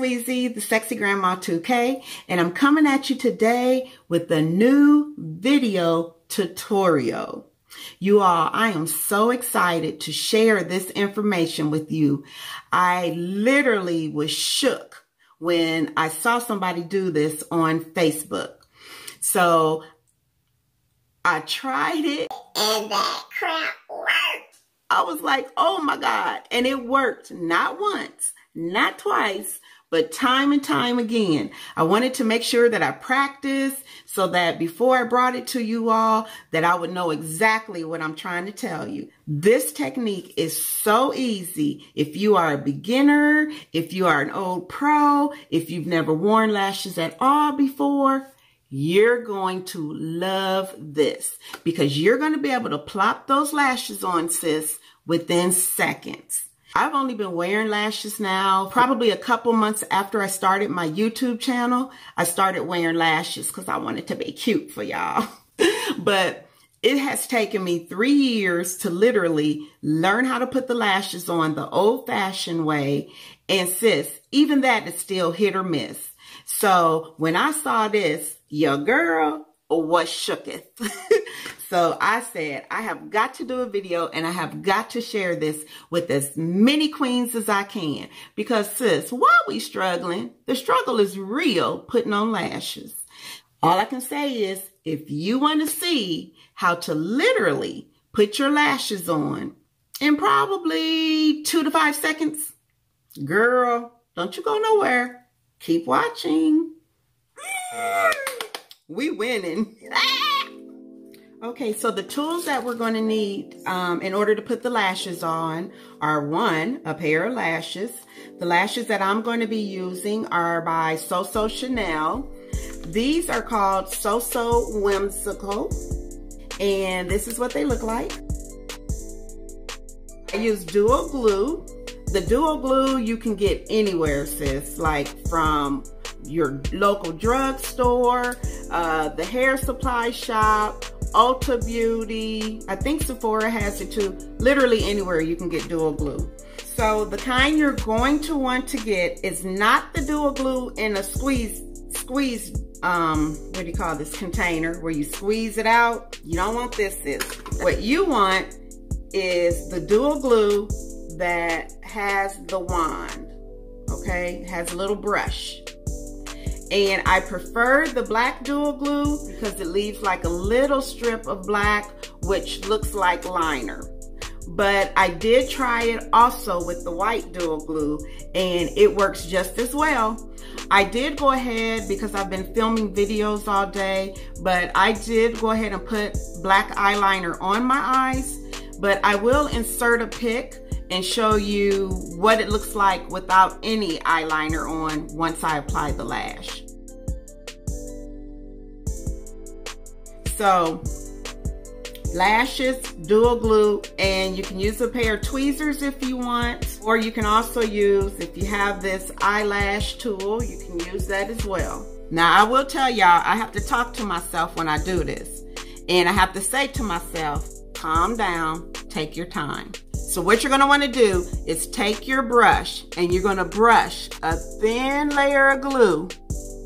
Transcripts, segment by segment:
Squeezy, the Sexy Grandma 2K, and I'm coming at you today with a new video tutorial. You all, I am so excited to share this information with you. I literally was shook when I saw somebody do this on Facebook. So I tried it and that crap worked. I was like, oh my God. And it worked not once, not twice, but time and time again. I wanted to make sure that I practiced so that before I brought it to you all, that I would know exactly what I'm trying to tell you. This technique is so easy. If you are a beginner, if you are an old pro, if you've never worn lashes at all before, you're going to love this because you're going to be able to plop those lashes on, sis, within seconds. I've only been wearing lashes now, probably a couple months after I started my YouTube channel. I started wearing lashes because I wanted to be cute for y'all. But it has taken me 3 years to literally learn how to put the lashes on the old-fashioned way. And sis, even that is still hit or miss. So when I saw this, your girl was shooketh. So I said, I have got to do a video and I have got to share this with as many queens as I can. Because sis, while we struggling, the struggle is real putting on lashes. All I can say is, if you want to see how to literally put your lashes on in probably 2 to 5 seconds, girl, don't you go nowhere. Keep watching. We winning. Okay, so the tools that we're going to need in order to put the lashes on are, 1, a pair of lashes. The lashes that I'm going to be using are by Sensationnel. These are called So Whimsical, and this is what they look like. I use dual glue. The dual glue you can get anywhere, sis, like from your local drugstore, the hair supply shop, Ulta Beauty. I think Sephora has it too. Literally anywhere you can get dual glue. So the kind you're going to want to get is not the dual glue in a squeeze, what do you call this, container where you squeeze it out. You don't want this, sis. What you want is the dual glue that has the wand, okay? It has a little brush. And I prefer the black dual glue because it leaves like a little strip of black, which looks like liner. But I did try it also with the white dual glue, and it works just as well. I did go ahead, because I've been filming videos all day, but I did go ahead and put black eyeliner on my eyes. But I will insert a pic and show you what it looks like without any eyeliner on once I apply the lash. So, lashes, dual glue, and you can use a pair of tweezers if you want, or you can also use, if you have this eyelash tool, you can use that as well. Now, I will tell y'all, I have to talk to myself when I do this, and I have to say to myself, calm down, take your time. So what you're going to want to do is take your brush and you're going to brush a thin layer of glue,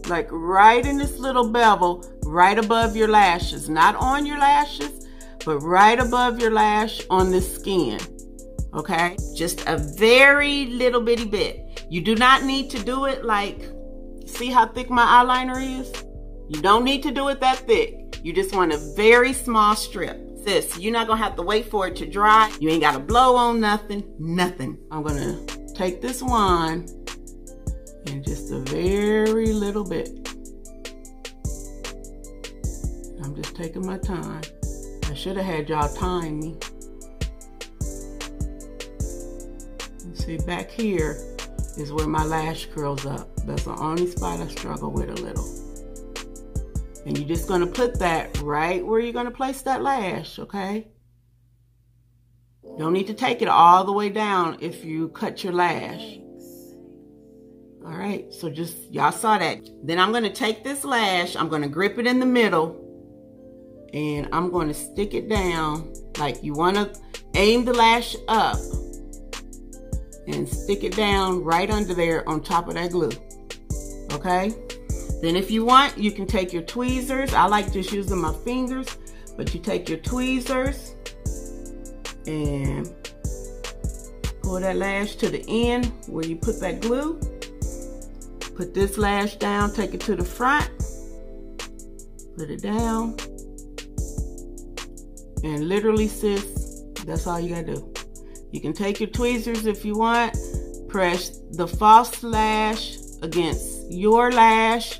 like right in this little bevel, right above your lashes. Not on your lashes, but right above your lash on the skin. Okay? Just a very little bitty bit. You do not need to do it like, see how thick my eyeliner is? You don't need to do it that thick. You just want a very small strip. Sis, you're not gonna have to wait for it to dry. You ain't gotta blow on nothing, nothing. I'm gonna take this wand and just a very little bit. I'm just taking my time. I should have had y'all time me. See, back here is where my lash curls up. That's the only spot I struggle with a little. And you're just gonna put that right where you're gonna place that lash, okay? Don't need to take it all the way down if you cut your lash. All right, so just, y'all saw that. Then I'm gonna take this lash, I'm gonna grip it in the middle, and I'm gonna stick it down. Like, you wanna aim the lash up and stick it down right under there on top of that glue. okay? Then if you want, you can take your tweezers. I like just using my fingers, but you take your tweezers and pull that lash to the end where you put that glue. Put this lash down, take it to the front, put it down, and literally, sis, that's all you gotta do. You can take your tweezers if you want, press the false lash against your lash,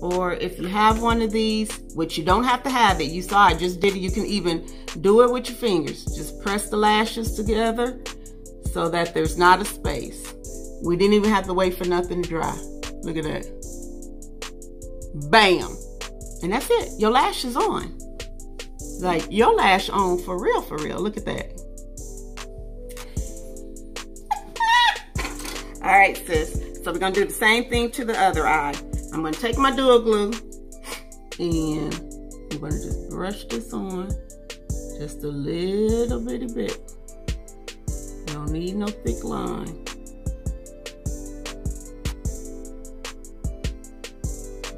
or if you have one of these, which you don't have to have it, you saw I just did it, you can even do it with your fingers. Just press the lashes together so that there's not a space. We didn't even have to wait for nothing to dry. Look at that. Bam. And that's it. Your lash is on. Like, your lash on for real, for real. Look at that. All right, sis. So we're going to do the same thing to the other eye. I'm going to take my dual glue and I'm going to just brush this on just a little bitty bit. You don't need no thick line.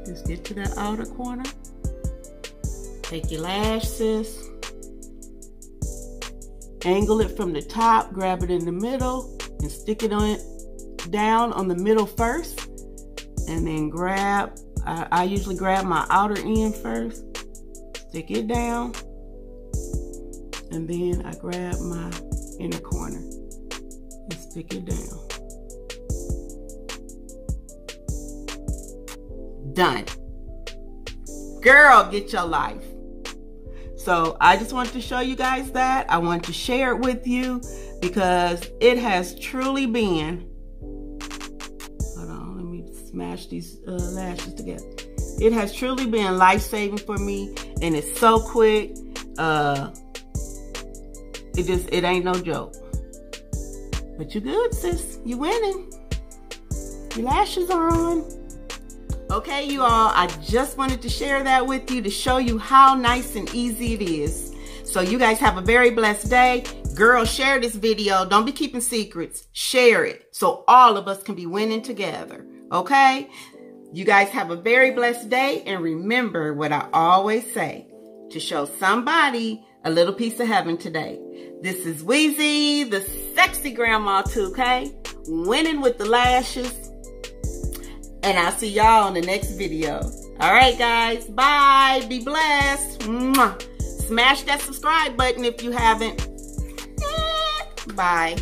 Just get to that outer corner. Take your lash, sis. Angle it from the top, grab it in the middle, and stick it on it down on the middle first. And then grab, I usually grab my outer end first. Stick it down. And then I grab my inner corner and stick it down. Done. Girl, get your life. So I just wanted to show you guys that. I wanted to share it with you because it has truly been, hold on, let me smash these lashes together. It has truly been life-saving for me, and it's so quick. It ain't no joke. But you good, sis. You winning. Your lashes are on. Okay, you all, I just wanted to share that with you to show you how nice and easy it is. So you guys have a very blessed day. Girl, share this video. Don't be keeping secrets. Share it so all of us can be winning together. Okay? You guys have a very blessed day. And remember what I always say, to show somebody a little piece of heaven today. This is Weezy, the sexy grandma 2K, winning with the lashes. And I'll see y'all on the next video. All right, guys. Bye. Be blessed. Mwah. Smash that subscribe button if you haven't. Bye.